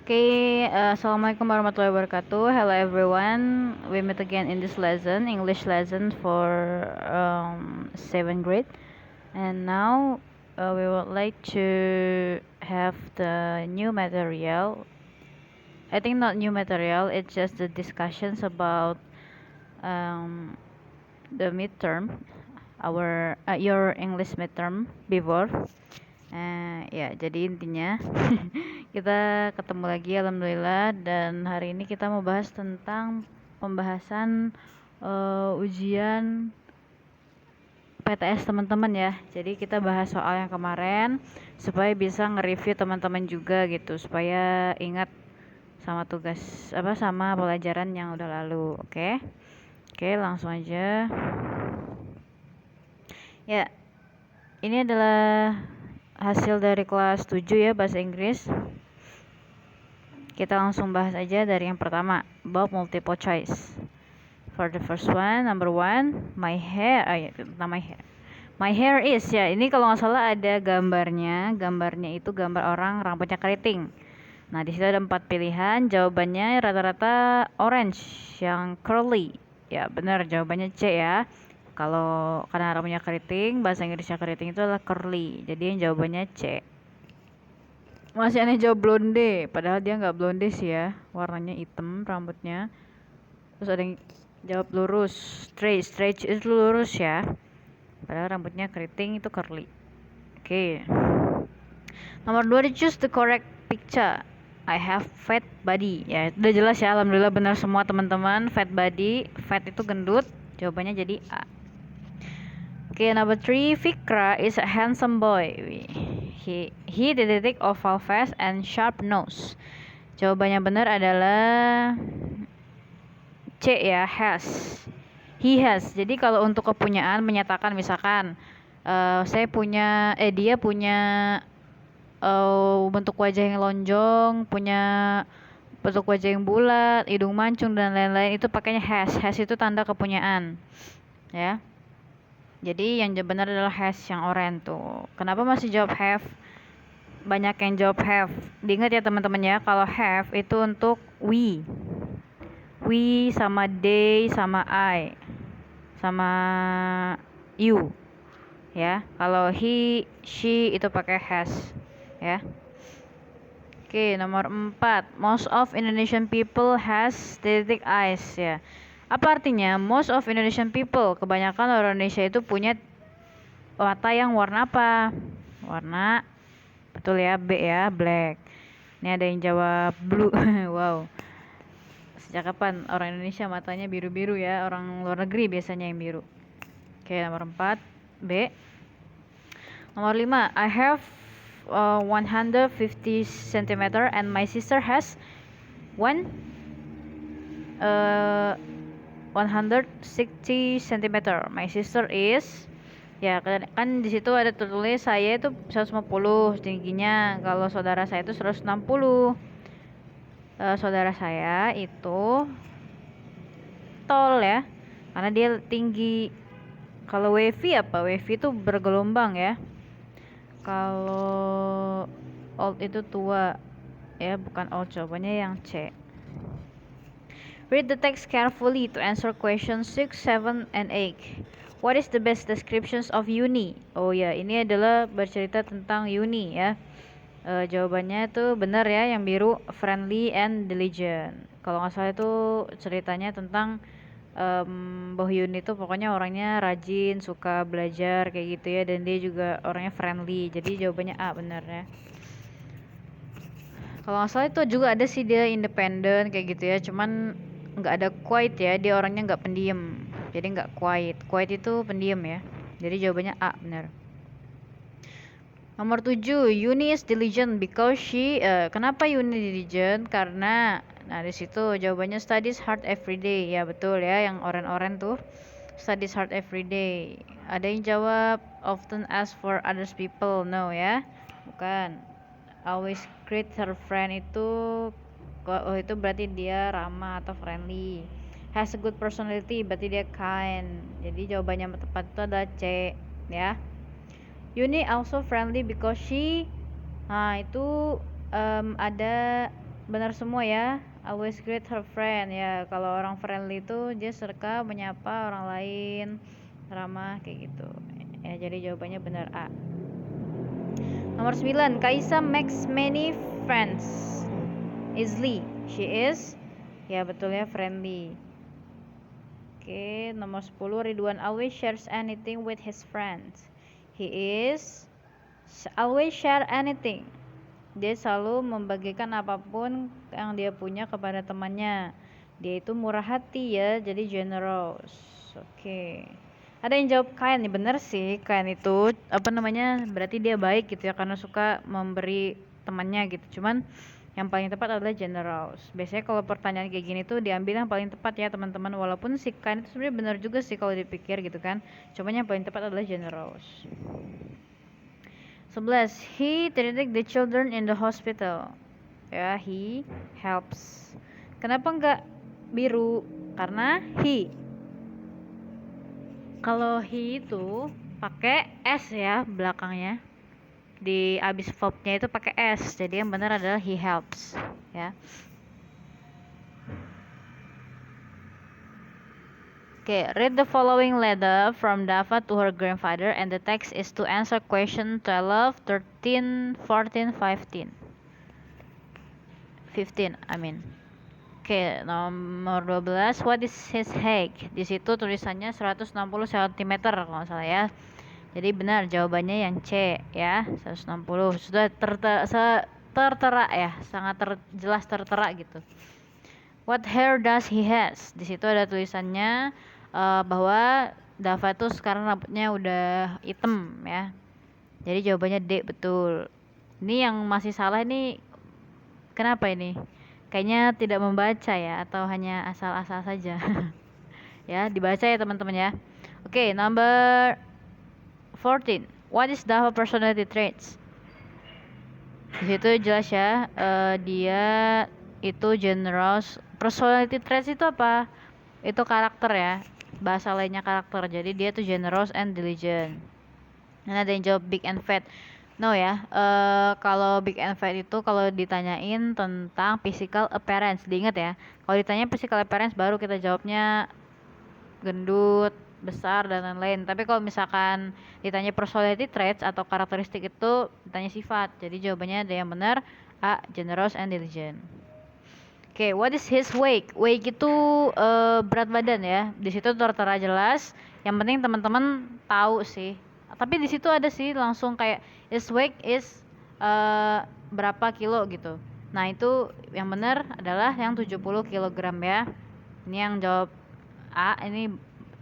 Assalamualaikum warahmatullahi wabarakatuh. Hello everyone. We meet again in this lesson, English lesson for 7th grade. And now we would like to have the new material. I think not new material. It's just the discussions about um, the midterm, your English midterm before. Ya, jadi intinya kita ketemu lagi alhamdulillah, dan hari ini kita mau bahas tentang pembahasan ujian PTS teman-teman ya. Jadi kita bahas soal yang kemarin supaya bisa nge-review teman-teman juga gitu, supaya ingat sama tugas sama pelajaran yang udah lalu. Oke, langsung aja. Ya, ini adalah hasil dari kelas 7 ya, bahasa Inggris. Kita langsung bahas aja dari yang pertama, about multiple choice. For the first one, number 1, my hair. My hair is, ya, ini kalau nggak salah ada gambarnya. Gambarnya itu gambar orang rambutnya keriting. Nah, di situ ada 4 pilihan. Jawabannya rata-rata orange, yang curly. Ya, benar, jawabannya C ya. Kalau karena rambutnya keriting, bahasa Inggrisnya keriting itu adalah curly. Jadi yang jawabannya C. Masih aneh jawab blonde, padahal dia nggak blonde sih ya. Warnanya hitam rambutnya. Terus ada yang jawab lurus, straight itu lurus ya. Padahal rambutnya keriting, itu curly. Oke. Nomor 2, choose the correct picture. I have fat body. Ya, udah jelas ya, alhamdulillah benar semua teman-teman. Fat body, fat itu gendut. Jawabannya jadi A. Oke, number 3, Fikra is a handsome boy. He dididik oval face and sharp nose. Jawabannya benar adalah C ya, has. He has. Jadi kalau untuk kepunyaan menyatakan misalkan dia punya bentuk wajah yang lonjong, punya bentuk wajah yang bulat, hidung mancung dan lain-lain, itu pakainya has. Has itu tanda kepunyaan. Ya. Jadi yang benar adalah has, yang oranye tuh. Kenapa masih jawab have? Banyak yang jawab have. Diingat ya teman-teman ya, kalau have itu untuk we sama they sama I sama you ya. Kalau he, she itu pakai has ya. Oke, nomor 4, most of Indonesian people has titik eyes ya. Apa artinya most of Indonesian people? Kebanyakan orang Indonesia itu punya mata yang warna apa? Warna, betul ya, B ya, black. Ini ada yang jawab blue. Wow. Sejak kapan orang Indonesia matanya biru-biru ya? Orang luar negeri biasanya yang biru. Oke, nomor 4, B. Nomor 5, I have 150 cm and my sister has 160 cm. My sister is, ya kan di situ ada tertulis saya itu 150 tingginya, kalau saudara saya itu 160. Saudara saya itu tall ya, karena dia tinggi. Kalau wavy apa? Wavy itu bergelombang ya. Kalau old itu tua ya, bukan old. Jawabannya yang C. Read the text carefully to answer questions 6, 7, and 8. What is the best descriptions of Uni? Oh ya, ini adalah bercerita tentang Uni ya. Jawabannya itu benar ya, yang biru, friendly and diligent. Kalau nggak salah itu ceritanya tentang Boh Yun itu pokoknya orangnya rajin, suka belajar kayak gitu ya, dan dia juga orangnya friendly. Jadi jawabannya A benar ya. Kalau nggak salah itu juga ada sih dia independen kayak gitu ya, cuman nggak ada quiet ya, dia orangnya nggak pendiam, jadi nggak quiet. Quiet itu pendiam ya. Jadi jawabannya A benar. Nomor 7, Yuni is diligent because she. Kenapa Yuni diligent? Karena, nah di situ jawabannya studies hard every day. Ya betul ya, yang oren-oren tuh studies hard every day. Ada yang jawab often ask for others people. No ya, bukan. Always greet her friend itu berarti dia ramah atau friendly. Has a good personality berarti dia kind. Jadi jawabannya tepat itu adalah C ya. Yuni also friendly because she, nah itu ada benar semua ya. Always greet her friend ya. Kalau orang friendly itu dia suka menyapa orang lain, ramah kayak gitu. Ya, jadi jawabannya benar A. Nomor 9, Kaisa makes many friends easily. She is, ya betul ya, friendly. Oke, nomor 10, Ridwan always shares anything with his friends. He is always share anything. Dia selalu membagikan apapun yang dia punya kepada temannya. Dia itu murah hati ya, jadi generous. Oke. Ada yang jawab kind nih, bener sih. Kind itu apa namanya? Berarti dia baik gitu ya, karena suka memberi temannya gitu. Cuman yang paling tepat adalah generous. Biasanya kalau pertanyaan kayak gini tuh diambil yang paling tepat ya teman-teman. Walaupun si kind itu sebenarnya benar juga sih kalau dipikir gitu kan. Cuman yang paling tepat adalah generous. 11. He treated the children in the hospital. Ya, he helps. Kenapa enggak biru? Karena he. Kalau he itu pakai s ya belakangnya. Di abis verbnya itu pakai s. Jadi yang benar adalah he helps, ya. Okay, read the following letter from Dava to her grandfather and the text is to answer question 12, 13, 14, 15. 15, I mean. Oke, nomor 12, what is his height? Di situ tulisannya 160 cm kalau nggak salah ya. Jadi benar jawabannya yang C ya, 160. Sudah tertera ya, sangat jelas tertera gitu. What hair does he has? Di situ ada tulisannya bahwa Dava itu sekarang rambutnya udah hitam ya. Jadi jawabannya D betul. Ini yang masih salah ini kenapa ini? Kayaknya tidak membaca ya atau hanya asal-asal saja. Ya, dibaca ya teman-teman ya. Oke, number 14. What is Dava personality traits? Di situ jelas ya, dia itu generous. Personality traits itu apa? Itu karakter ya. Bahasa lainnya karakter. Jadi dia tuh generous and diligent. Dan ada yang jawab big and fat. No ya, kalau big and fat itu kalau ditanyain tentang physical appearance, diingat ya. Kalau ditanya physical appearance baru kita jawabnya gendut, besar dan lain-lain. Tapi kalau misalkan ditanya personality traits atau karakteristik itu ditanya sifat. Jadi jawabannya ada yang benar A, generous and diligent. Oke, what is his weight? Weight itu berat badan ya. Di situ tertera jelas. Yang penting teman-teman tahu sih. Tapi di situ ada sih langsung kayak his weight is berapa kilo gitu. Nah, itu yang benar adalah yang 70 kg ya. Ini yang jawab A, ini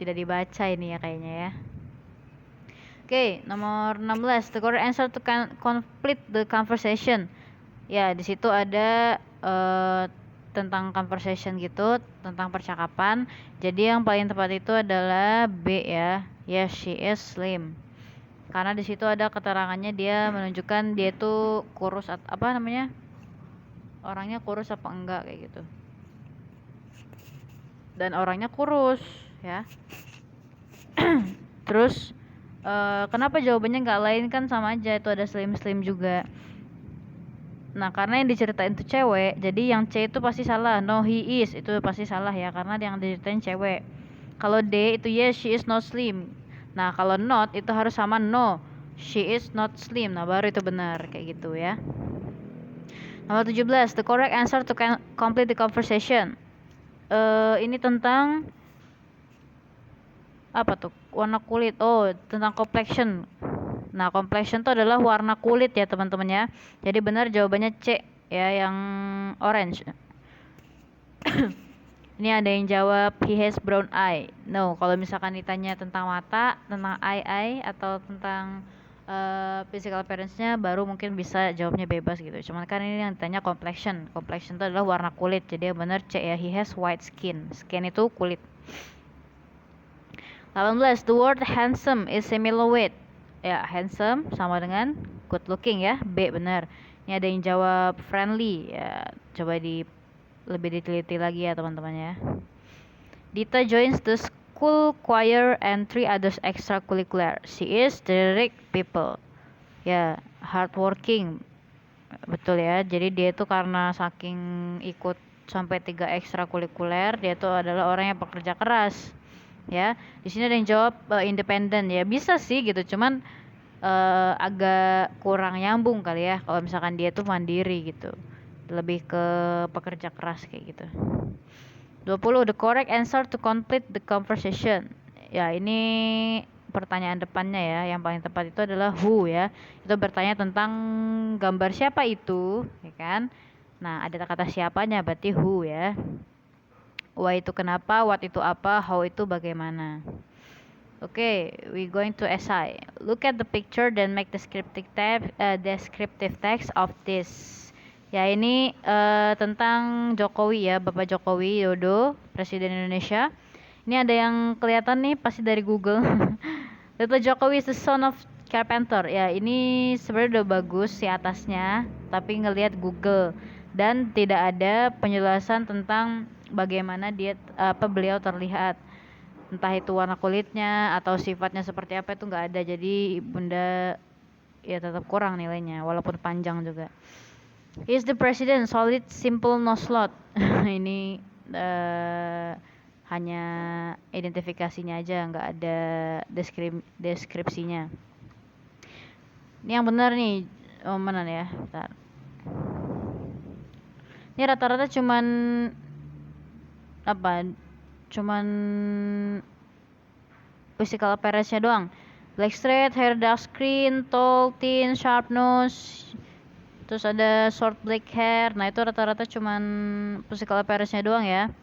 tidak dibaca ini ya kayaknya ya. Oke, nomor 16. The correct answer to complete the conversation. Ya, di situ ada tentang conversation gitu, tentang percakapan. Jadi yang paling tepat itu adalah B ya. Yes, she is slim. Karena di situ ada keterangannya dia menunjukkan dia tuh kurus apa namanya? Orangnya kurus apa enggak kayak gitu. Dan orangnya kurus ya. Terus kenapa jawabannya nggak lain, kan sama aja, itu ada slim juga. Nah, karena yang diceritain itu cewek, jadi yang C itu pasti salah. No, he is, itu pasti salah ya, karena yang diceritain cewek. Kalau D itu yes, she is not slim. Nah, kalau not itu harus sama no, she is not slim. Nah, baru itu benar, kayak gitu ya. Nomor 17, the correct answer to complete the conversation. Ini tentang apa tuh? Warna kulit. Oh, tentang complexion. Nah, complexion itu adalah warna kulit ya teman-teman ya. Jadi benar jawabannya C ya, yang orange. Ini ada yang jawab he has brown eye. No, kalau misalkan ditanya tentang mata, tentang eye atau tentang physical appearance-nya baru mungkin bisa jawabnya bebas gitu. Cuman kan ini yang ditanya complexion. Complexion itu adalah warna kulit. Jadi yang benar C ya, he has white skin. Skin itu kulit. 18. The word handsome is similar with. Ya, handsome sama dengan good looking ya. B benar. Ini ada yang jawab friendly ya. Coba lebih diteliti lagi ya teman-teman ya. Dita joins the school choir and 3 others extracurricular. She is direct people. Ya, hardworking. Betul ya. Jadi dia itu karena saking ikut sampai 3 ekstrakurikuler, dia itu adalah orang yang pekerja keras. Ya. Di sini ada yang jawab independen ya. Bisa sih gitu, cuman agak kurang nyambung kali ya kalau misalkan dia tuh mandiri gitu. Lebih ke pekerja keras kayak gitu. 20. The correct answer to complete the conversation. Ya, ini pertanyaan depannya ya. Yang paling tepat itu adalah who ya. Itu bertanya tentang gambar siapa itu, ya kan? Nah, ada kata siapanya berarti who ya. Why itu kenapa, what itu apa, how itu bagaimana. Oke, we going to essay. Look at the picture then make descriptive text of this. Ya ini tentang Jokowi ya, Bapak Jokowi Dodo, Presiden Indonesia. Ini ada yang kelihatan nih pasti dari Google. Bapak Jokowi is the son of carpenter. Ya ini sebenarnya udah bagus si atasnya, tapi ngelihat Google dan tidak ada penjelasan tentang bagaimana beliau terlihat, entah itu warna kulitnya atau sifatnya seperti apa itu nggak ada, jadi bunda ya tetap kurang nilainya walaupun panjang juga. He is the president, solid, simple, no slot. Ini hanya identifikasinya aja, nggak ada deskripsinya. Ini yang benar nih, mana ya, bentar. Ini rata-rata cuman physical appearance-nya doang. Black straight, hair dark skin, tall, thin, sharp nose. Terus ada short black hair. Nah, itu rata-rata cuman physical appearance-nya doang ya.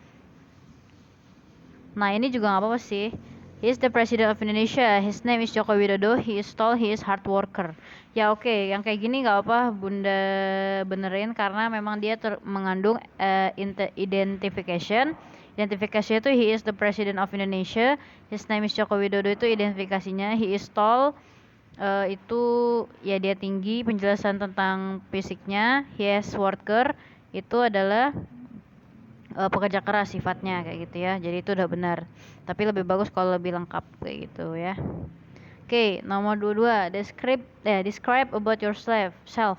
Nah, ini juga nggak apa-apa sih. He is the president of Indonesia. His name is Joko Widodo. He is tall, he is hard worker. Ya oke, yang kayak gini nggak apa Bunda benerin karena memang dia mengandung identification. Identifikasinya itu he is the president of Indonesia. His name is Joko Widodo, itu identifikasinya. He is tall, itu ya dia tinggi. Penjelasan tentang fisiknya. He is worker, itu adalah pekerja keras sifatnya kayak gitu ya. Jadi itu udah benar. Tapi lebih bagus kalau lebih lengkap kayak gitu ya. Oke, nomor 22. Describe about yourself.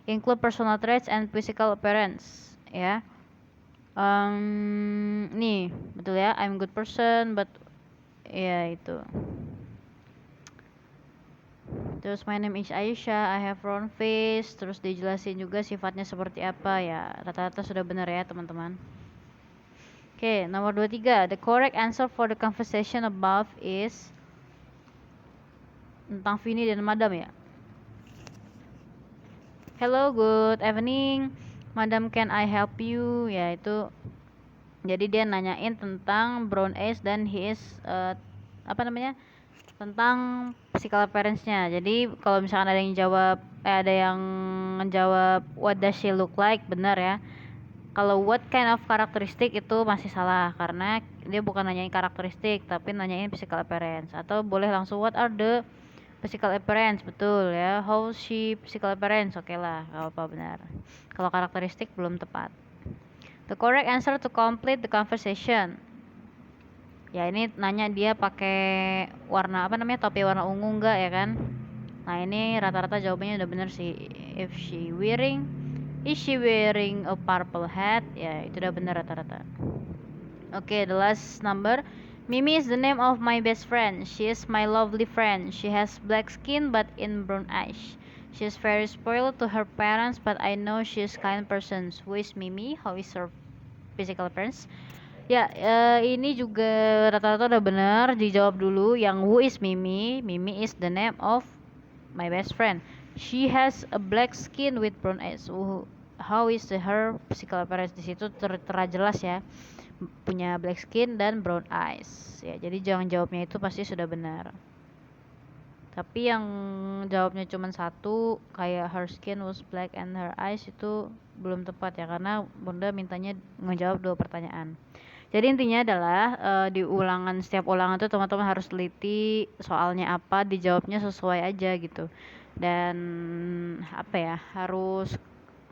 Include personal traits and physical appearance ya. Nih, betul ya. I'm good person but ya itu. Terus my name is Aisyah, I have round face. Terus dijelasin juga sifatnya seperti apa ya. Rata-rata sudah benar ya teman-teman. Oke, nomor 23. The correct answer for the conversation above is tentang Vini dan Madam ya. Hello, good evening. Madam, can I help you? Ya, itu jadi dia nanyain tentang brown eyes dan he is tentang physical appearance-nya. Jadi kalau misalkan ada yang menjawab what does she look like, benar ya. Kalau what kind of karakteristik itu masih salah karena dia bukan nanyain karakteristik tapi nanyain physical appearance. Atau boleh langsung what are the physical appearance, betul ya. How she physical appearance, oke lah, gak apa benar. Kalau karakteristik belum tepat. The correct answer to complete the conversation. Ya ini nanya dia pakai warna topi warna ungu enggak ya kan. Nah ini rata-rata jawabannya udah bener sih. Is she wearing a purple hat? Ya itu udah bener rata-rata. Oke, the last number. Mimi is the name of my best friend. She is my lovely friend. She has black skin but in brown eyes. She is very spoiled to her parents, but I know she is kind person. Who is Mimi? How is her physical appearance? Ya, ini juga rata-rata udah benar. Dijawab dulu yang who is Mimi. Mimi is the name of my best friend. She has a black skin with brown eyes. How is her physical appearance? Di situ tertera jelas ya. Punya black skin dan brown eyes. Ya, jadi jangan jawabnya itu pasti sudah benar. Tapi yang jawabnya cuma satu kayak her skin was black and her eyes itu belum tepat ya karena Bunda mintanya ngejawab 2 pertanyaan. Jadi intinya adalah di setiap ulangan tuh teman-teman harus teliti soalnya apa, dijawabnya sesuai aja gitu. Dan harus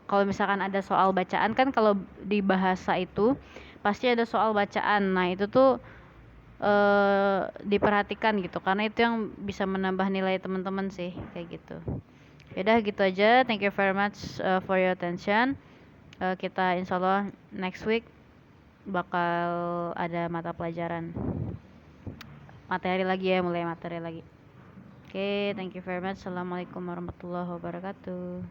kalau misalkan ada soal bacaan kan kalau di bahasa itu pasti ada soal bacaan. Nah, itu tuh diperhatikan gitu karena itu yang bisa menambah nilai teman-teman sih kayak gitu. Yaudah gitu aja. Thank you very much for your attention. Kita insya Allah next week bakal ada mata pelajaran materi lagi ya, mulai materi lagi. Oke, thank you very much. Assalamualaikum warahmatullahi wabarakatuh.